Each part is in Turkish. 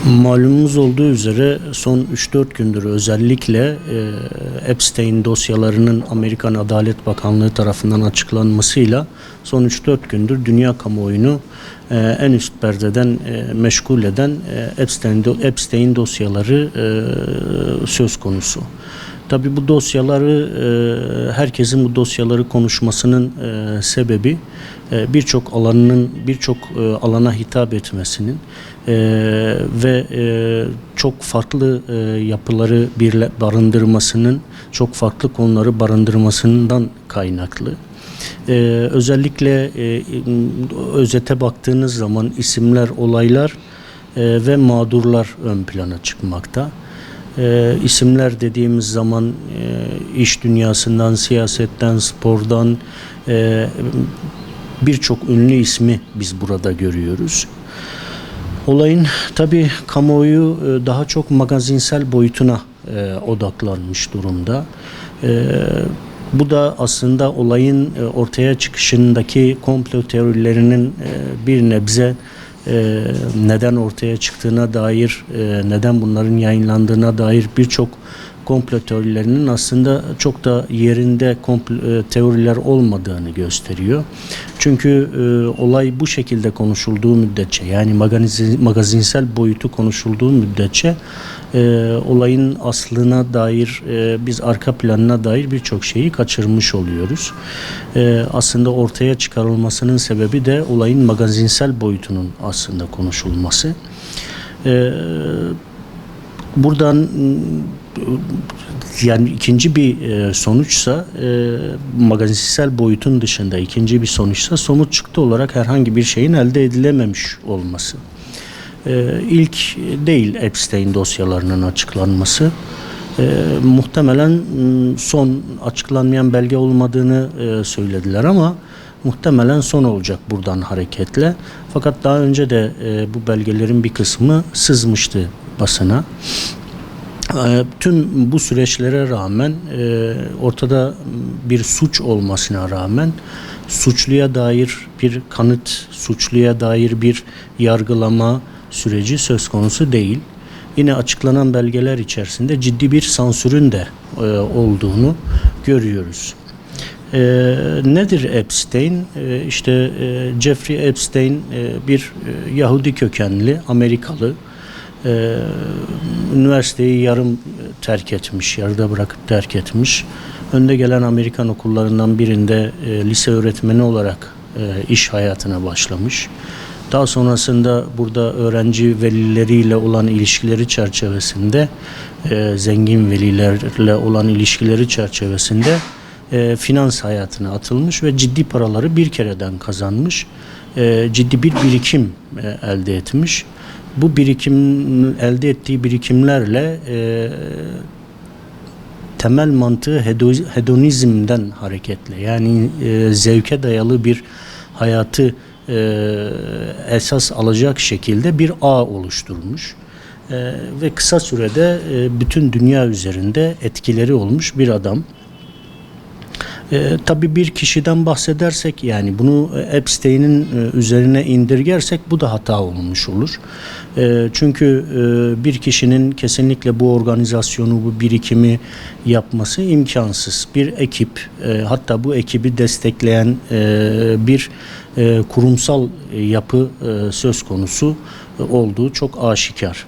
Malumunuz olduğu üzere son 3-4 gündür özellikle Epstein dosyalarının Amerikan Adalet Bakanlığı tarafından açıklanmasıyla son 3-4 gündür dünya kamuoyunu en üst perdeden meşgul eden Epstein dosyaları söz konusu. Tabii bu dosyaları, herkesin bu dosyaları konuşmasının sebebi birçok alana hitap etmesinin ve çok farklı yapıları barındırmasının, çok farklı konuları barındırmasından kaynaklı. Özellikle özete baktığınız zaman isimler, olaylar ve mağdurlar ön plana çıkmakta. İsimler dediğimiz zaman iş dünyasından, siyasetten, spordan birçok ünlü ismi biz burada görüyoruz. Olayın tabii kamuoyu daha çok magazinsel boyutuna odaklanmış durumda. Bu da aslında olayın ortaya çıkışındaki komplo teorilerinin bir nebze neden ortaya çıktığına dair, neden bunların yayınlandığına dair birçok komplo teorilerinin aslında çok da yerinde teoriler olmadığını gösteriyor. Çünkü olay bu şekilde konuşulduğu müddetçe, yani magazinsel boyutu konuşulduğu müddetçe olayın aslına dair, biz arka planına dair birçok şeyi kaçırmış oluyoruz. Aslında ortaya çıkarılmasının sebebi de olayın magazinsel boyutunun aslında konuşulması. Buradan yani ikinci bir sonuçsa, magazinsel boyutun dışında ikinci bir sonuçsa, somut çıktı olarak herhangi bir şeyin elde edilememiş olması. İlk değil Epstein dosyalarının açıklanması. Muhtemelen son, açıklanmayan belge olmadığını söylediler ama muhtemelen son olacak buradan hareketle. Fakat daha önce de bu belgelerin bir kısmı sızmıştı basına. Tüm bu süreçlere rağmen, ortada bir suç olmasına rağmen suçluya dair bir kanıt, suçluya dair bir yargılama süreci söz konusu değil. Yine açıklanan belgeler içerisinde ciddi bir sansürün de olduğunu görüyoruz. Nedir Epstein? İşte Jeffrey Epstein bir Yahudi kökenli Amerikalı. Üniversiteyi yarıda bırakıp terk etmiş. Önde gelen Amerikan okullarından birinde lise öğretmeni olarak iş hayatına başlamış. Daha sonrasında burada öğrenci velileriyle olan ilişkileri çerçevesinde, zengin velilerle olan ilişkileri çerçevesinde finans hayatına atılmış ve ciddi paraları bir kereden kazanmış. Ciddi bir birikim elde etmiş. Bu elde ettiği birikimlerle temel mantığı hedonizmden hareketle, yani zevke dayalı bir hayatı esas alacak şekilde bir ağ oluşturmuş. Ve kısa sürede bütün dünya üzerinde etkileri olmuş bir adam. Tabii bir kişiden bahsedersek, yani bunu Epstein'in üzerine indirgersek bu da hata olmuş olur. Çünkü bir kişinin kesinlikle bu organizasyonu, bu birikimi yapması imkansız. Bir ekip, hatta bu ekibi destekleyen bir kurumsal yapı söz konusu olduğu çok aşikar.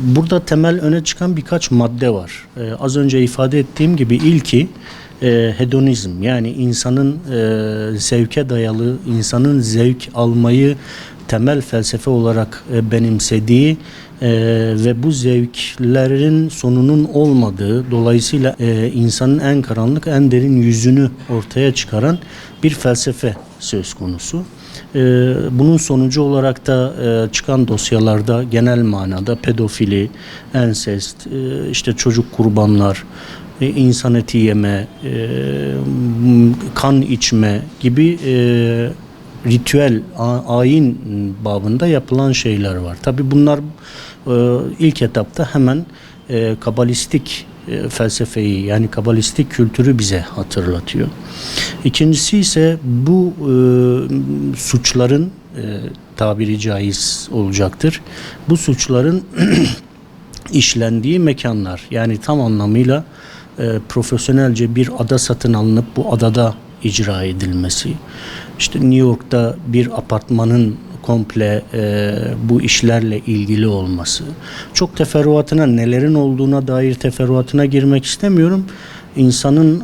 Burada temel öne çıkan birkaç madde var. Az önce ifade ettiğim gibi ilki hedonizm, yani insanın zevke dayalı, insanın zevk almayı temel felsefe olarak benimsediği ve bu zevklerin sonunun olmadığı, dolayısıyla insanın en karanlık, en derin yüzünü ortaya çıkaran bir felsefe söz konusu. Bunun sonucu olarak da çıkan dosyalarda genel manada pedofili, ensest, işte çocuk kurbanlar, insan eti yeme, kan içme gibi ritüel, ayin babında yapılan şeyler var. Tabii bunlar ilk etapta hemen kabalistik felsefeyi, yani kabalistik kültürü bize hatırlatıyor. İkincisi ise bu suçların tabiri caiz olacaktır. Bu suçların işlendiği mekanlar, yani tam anlamıyla profesyonelce bir ada satın alınıp bu adada icra edilmesi. İşte New York'ta bir apartmanın komple bu işlerle ilgili olması. Çok teferruatına, nelerin olduğuna dair teferruatına girmek istemiyorum. İnsanın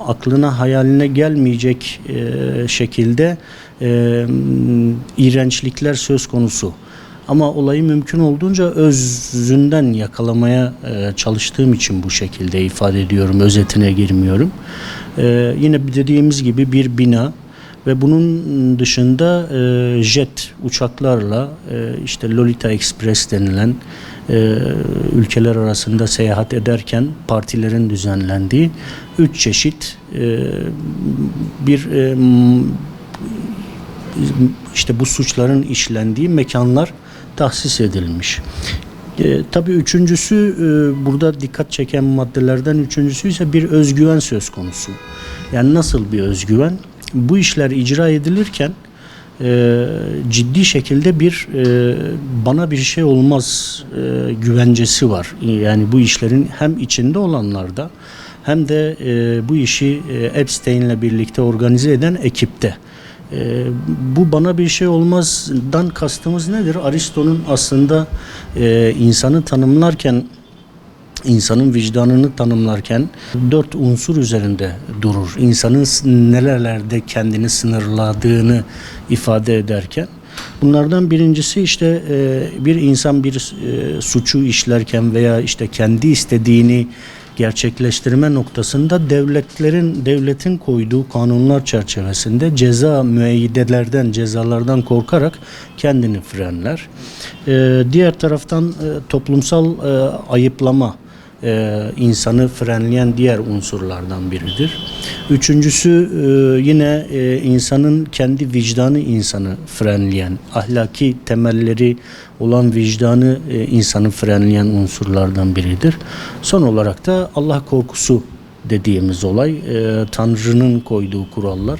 aklına, hayaline gelmeyecek şekilde iğrençlikler söz konusu. Ama olayı mümkün olduğunca özünden yakalamaya çalıştığım için bu şekilde ifade ediyorum, özetine girmiyorum. Yine dediğimiz gibi bir bina ve bunun dışında jet uçaklarla işte Lolita Express denilen ülkeler arasında seyahat ederken partilerin düzenlendiği 3 çeşit bir işte bu suçların işlendiği mekanlar tahsis edilmiş. Tabii üçüncüsü, burada dikkat çeken maddelerden üçüncüsü ise bir özgüven söz konusu. Yani nasıl bir özgüven? Bu işler icra edilirken ciddi şekilde bir bana bir şey olmaz güvencesi var. Yani bu işlerin hem içinde olanlarda hem de bu işi Epstein'le birlikte organize eden ekipte. Bu bana bir şey olmazdan kastımız nedir? Aristo'nun aslında insanı tanımlarken, insanın vicdanını tanımlarken 4 unsur üzerinde durur. İnsanın nelerde kendini sınırladığını ifade ederken. Bunlardan birincisi işte bir insan bir suçu işlerken veya işte kendi istediğini gerçekleştirme noktasında devletin koyduğu kanunlar çerçevesinde cezalardan korkarak kendini frenler. Diğer taraftan toplumsal ayıplama insanı frenleyen diğer unsurlardan biridir. Üçüncüsü yine insanın kendi vicdanı insanı frenleyen, ahlaki temelleri olan vicdanı insanı frenleyen unsurlardan biridir. Son olarak da Allah korkusu dediğimiz olay, Tanrı'nın koyduğu kurallar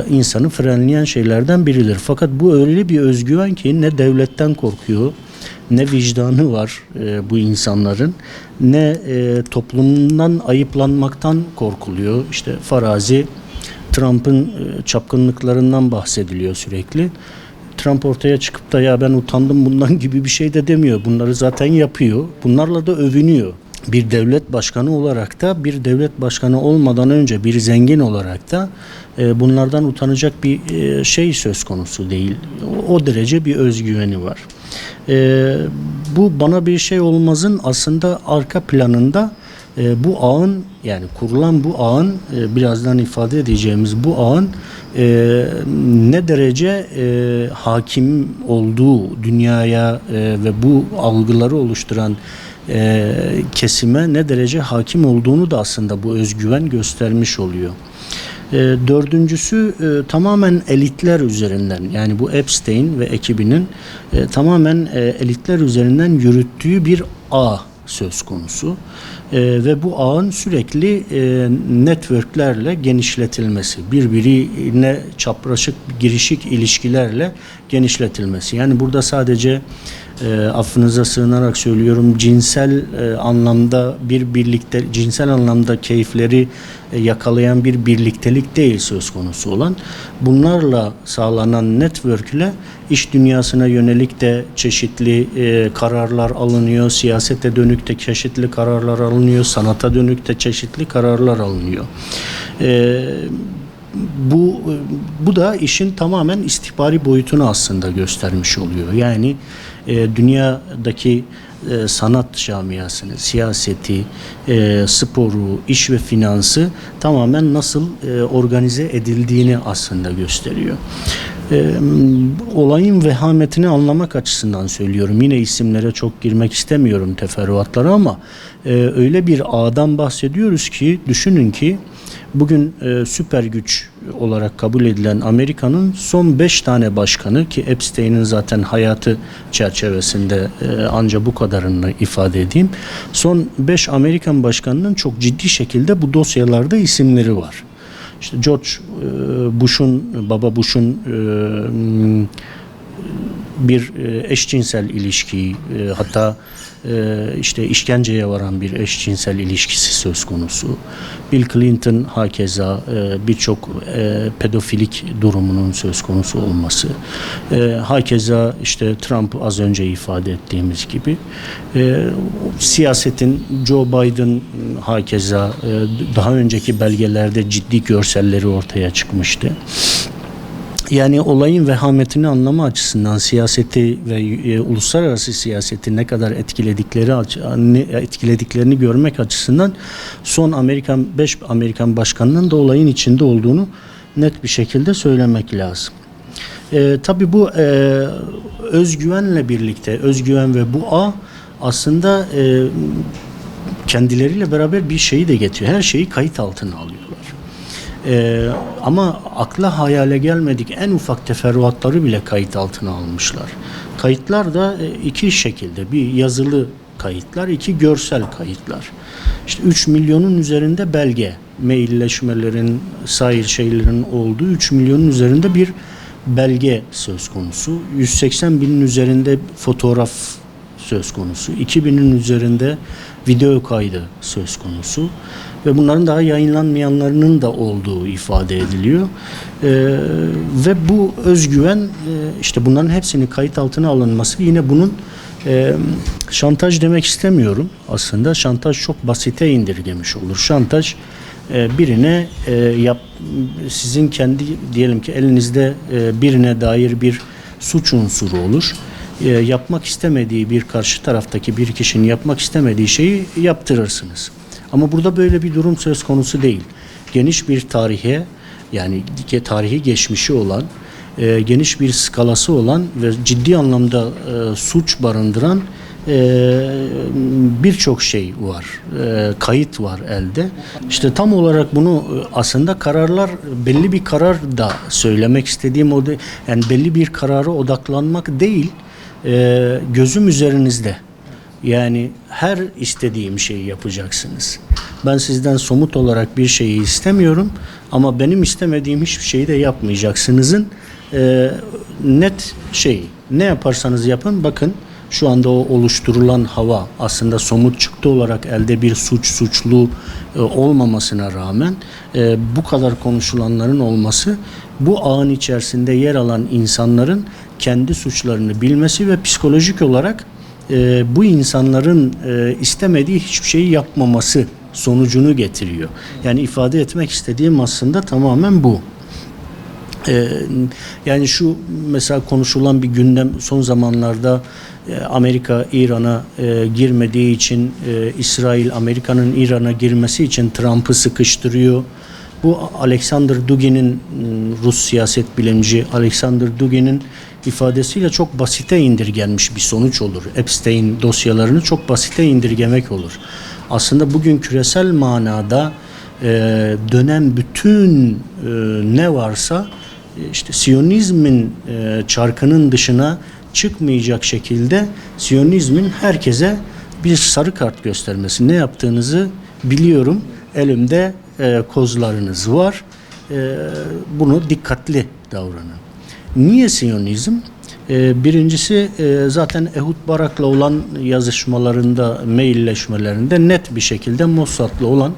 insanı frenleyen şeylerden biridir. Fakat bu öyle bir özgüven ki ne devletten korkuyor, ne vicdanı var bu insanların, ne toplumdan ayıplanmaktan korkuluyor. İşte farazi Trump'ın çapkınlıklarından bahsediliyor sürekli. Trump ortaya çıkıp da ya ben utandım bundan gibi bir şey de demiyor. Bunları zaten yapıyor. Bunlarla da övünüyor. Bir devlet başkanı olarak da, bir devlet başkanı olmadan önce bir zengin olarak da bunlardan utanacak bir şey söz konusu değil. O derece bir özgüveni var. Bu bana bir şey olmazın aslında arka planında bu ağın, yani kurulan bu ağın, birazdan ifade edeceğimiz bu ağın ne derece hakim olduğu dünyaya ve bu algıları oluşturan kesime ne derece hakim olduğunu da aslında bu özgüven göstermiş oluyor. Dördüncüsü tamamen elitler üzerinden, yani bu Epstein ve ekibinin tamamen elitler üzerinden yürüttüğü bir ağ söz konusu. Ve bu ağın sürekli networklerle genişletilmesi, birbirine çapraşık, girişik ilişkilerle genişletilmesi. Yani burada sadece affınıza sığınarak söylüyorum, cinsel anlamda cinsel anlamda keyifleri yakalayan bir birliktelik değil söz konusu olan. Bunlarla sağlanan network'le iş dünyasına yönelik de çeşitli kararlar alınıyor, siyasete dönük de çeşitli kararlar alınıyor, sanata dönük de çeşitli kararlar alınıyor. Bu da işin tamamen istihbari boyutunu aslında göstermiş oluyor. Yani dünyadaki sanat camiasını, siyaseti, sporu, iş ve finansı tamamen nasıl organize edildiğini aslında gösteriyor. Olayın vehametini anlamak açısından söylüyorum. Yine isimlere çok girmek istemiyorum, teferruatlara, ama öyle bir ağdan bahsediyoruz ki düşünün ki bugün süper güç olarak kabul edilen Amerika'nın son 5 tane başkanı, ki Epstein'in zaten hayatı çerçevesinde ancak bu kadarını ifade edeyim. Son 5 Amerikan başkanının çok ciddi şekilde bu dosyalarda isimleri var. işte George Baba Bush'un bir eşcinsel ilişki, hatta işte işkenceye varan bir eşcinsel ilişkisi söz konusu. Bill Clinton hakeza birçok pedofilik durumunun söz konusu olması. Hakeza işte Trump az önce ifade ettiğimiz gibi. Siyasetin Joe Biden hakeza daha önceki belgelerde ciddi görselleri ortaya çıkmıştı. Yani olayın vehametini anlama açısından siyaseti ve uluslararası siyaseti ne kadar etkilediklerini görmek açısından son 5 Amerikan başkanının da olayın içinde olduğunu net bir şekilde söylemek lazım. Tabii bu özgüvenle birlikte, özgüven ve bu ağ aslında kendileriyle beraber bir şeyi de getiriyor. Her şeyi kayıt altına alıyorlar. Ama akla hayale gelmedik en ufak teferruatları bile kayıt altına almışlar. Kayıtlar da iki şekilde, bir yazılı kayıtlar, iki görsel kayıtlar. İşte 3 milyonun üzerinde belge, mailleşmelerin, sair şeylerin olduğu 3 milyonun üzerinde bir belge söz konusu. 180 binin üzerinde fotoğraf söz konusu. 2000'in üzerinde video kaydı söz konusu. Ve bunların daha yayınlanmayanlarının da olduğu ifade ediliyor. Ve bu özgüven, işte bunların hepsinin kayıt altına alınması, yine bunun şantaj demek istemiyorum aslında. Şantaj çok basite indirgemiş olur. Şantaj birine sizin kendi diyelim ki elinizde birine dair bir suç unsuru olur. Yapmak istemediği bir karşı taraftaki bir kişinin yapmak istemediği şeyi yaptırırsınız. Ama burada böyle bir durum söz konusu değil. Geniş bir tarihe, yani tarihi geçmişi olan, geniş bir skalası olan ve ciddi anlamda suç barındıran birçok şey var. Kayıt var elde. İşte tam olarak bunu aslında kararlar, belli bir karar da söylemek istediğim o da, yani belli bir karara odaklanmak değil, gözüm üzerinizde. Yani her istediğim şeyi yapacaksınız. Ben sizden somut olarak bir şeyi istemiyorum ama benim istemediğim hiçbir şeyi de yapmayacaksınızın net şeyi. Ne yaparsanız yapın, bakın şu anda o oluşturulan hava aslında somut çıktı olarak elde bir suçlu olmamasına rağmen bu kadar konuşulanların olması, bu ağın içerisinde yer alan insanların kendi suçlarını bilmesi ve psikolojik olarak bu insanların istemediği hiçbir şeyi yapmaması sonucunu getiriyor. Yani ifade etmek istediğim aslında tamamen bu. Yani şu mesela konuşulan bir gündem son zamanlarda, Amerika İran'a girmediği için İsrail Amerika'nın İran'a girmesi için Trump'ı sıkıştırıyor. Bu Alexander Dugin'in, Rus siyaset bilimci Alexander Dugin'in ifadesiyle çok basite indirgenmiş bir sonuç olur. Epstein dosyalarını çok basite indirgemek olur. Aslında bugün küresel manada dönen bütün ne varsa işte Siyonizmin çarkının dışına çıkmayacak şekilde Siyonizmin herkese bir sarı kart göstermesi. Ne yaptığınızı biliyorum, elimde kozlarınız var, bunu dikkatli davranın. Niye Siyonizm? Birincisi zaten Ehud Barak'la olan yazışmalarında, mailleşmelerinde net bir şekilde Mossad'la olan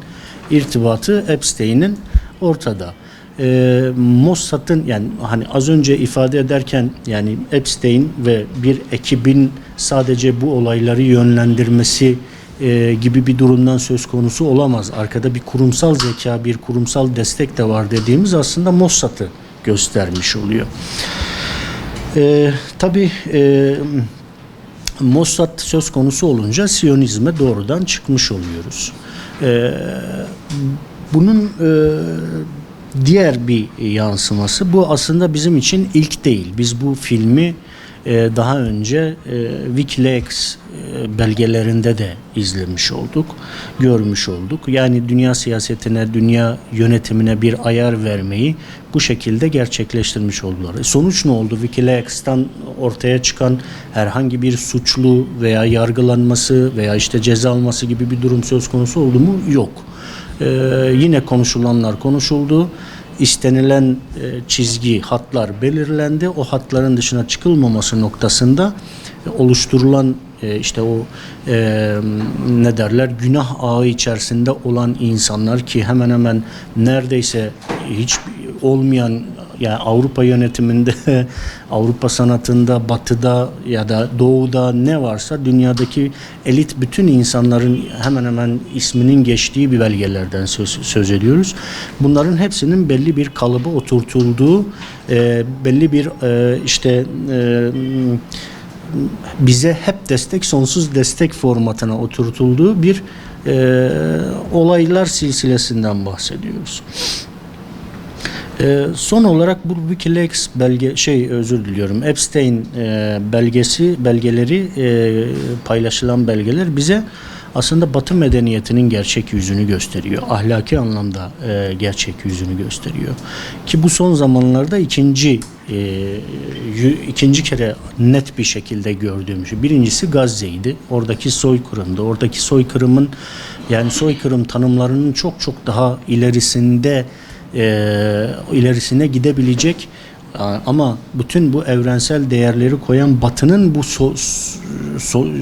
irtibatı Epstein'in ortada. Mossad'ın, yani hani az önce ifade ederken, yani Epstein ve bir ekibin sadece bu olayları yönlendirmesi gibi bir durumdan söz konusu olamaz. Arkada bir kurumsal zeka, bir kurumsal destek de var dediğimiz aslında Mossad'ı göstermiş oluyor. Tabii Mossad söz konusu olunca Siyonizme doğrudan çıkmış oluyoruz. Bunun diğer bir yansıması, bu aslında bizim için ilk değil. Biz bu filmi daha önce WikiLeaks belgelerinde de izlemiş olduk, görmüş olduk. Yani dünya siyasetine, dünya yönetimine bir ayar vermeyi bu şekilde gerçekleştirmiş oldular. Sonuç ne oldu? WikiLeaks'tan ortaya çıkan herhangi bir suçlu veya yargılanması veya işte ceza alması gibi bir durum söz konusu oldu mu? Yok. Yine konuşulanlar konuşuldu. İstenilen çizgi, hatlar belirlendi. O hatların dışına çıkılmaması noktasında oluşturulan işte o ne derler, günah ağı içerisinde olan insanlar ki hemen hemen neredeyse hiç olmayan, yani Avrupa yönetiminde, Avrupa sanatında, Batı'da ya da Doğu'da ne varsa dünyadaki elit bütün insanların hemen hemen isminin geçtiği bir belgelerden söz ediyoruz. Bunların hepsinin belli bir kalıba oturtulduğu, belli bir bize hep destek, sonsuz destek formatına oturtulduğu bir olaylar silsilesinden bahsediyoruz. Son olarak bu WikiLeaks Epstein belgeleri, paylaşılan belgeler bize aslında Batı medeniyetinin gerçek yüzünü gösteriyor. Ahlaki anlamda gerçek yüzünü gösteriyor. Ki bu son zamanlarda ikinci kere net bir şekilde gördüğüm şey. Birincisi Gazze'ydi. Oradaki soykırımdı. Oradaki soykırımın, yani soykırım tanımlarının çok çok daha ilerisine gidebilecek ama bütün bu evrensel değerleri koyan Batı'nın bu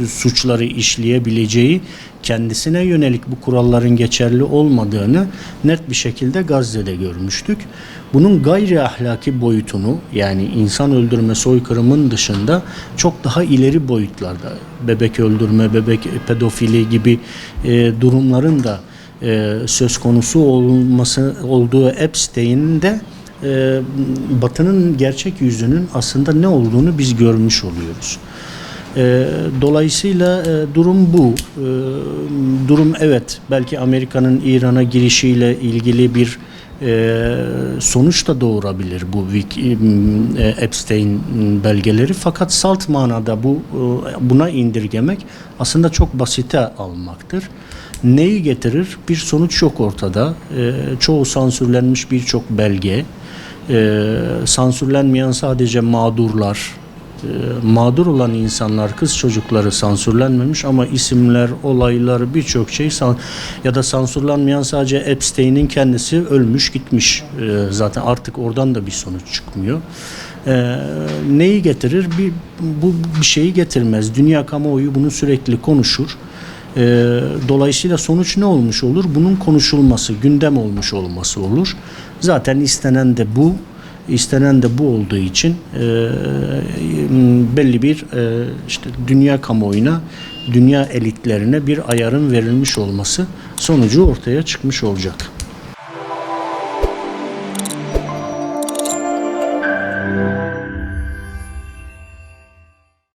suçları işleyebileceği, kendisine yönelik bu kuralların geçerli olmadığını net bir şekilde Gazze'de görmüştük. Bunun gayri ahlaki boyutunu, yani insan öldürme, soykırımın dışında çok daha ileri boyutlarda bebek öldürme, bebek pedofili gibi durumların da söz konusu olduğu Epstein'in de Batı'nın gerçek yüzünün aslında ne olduğunu biz görmüş oluyoruz. Dolayısıyla durum bu. Durum evet, belki Amerika'nın İran'a girişiyle ilgili bir sonuç da doğurabilir bu Epstein belgeleri, fakat salt manada buna indirgemek aslında çok basite almaktır. Neyi getirir? Bir sonuç yok ortada. Çoğu sansürlenmiş birçok belge. Sansürlenmeyen sadece mağdurlar. Mağdur olan insanlar, kız çocukları sansürlenmemiş ama isimler, olaylar, birçok şey ya da sansürlenmeyen sadece Epstein'in kendisi ölmüş gitmiş. Zaten artık oradan da bir sonuç çıkmıyor. Neyi getirir? Bu bir şeyi getirmez. Dünya kamuoyu bunu sürekli konuşur. Dolayısıyla sonuç ne olmuş olur? Bunun konuşulması, gündem olmuş olması olur. Zaten istenen de bu olduğu için belli bir dünya kamuoyuna, dünya elitlerine bir ayarın verilmiş olması sonucu ortaya çıkmış olacak.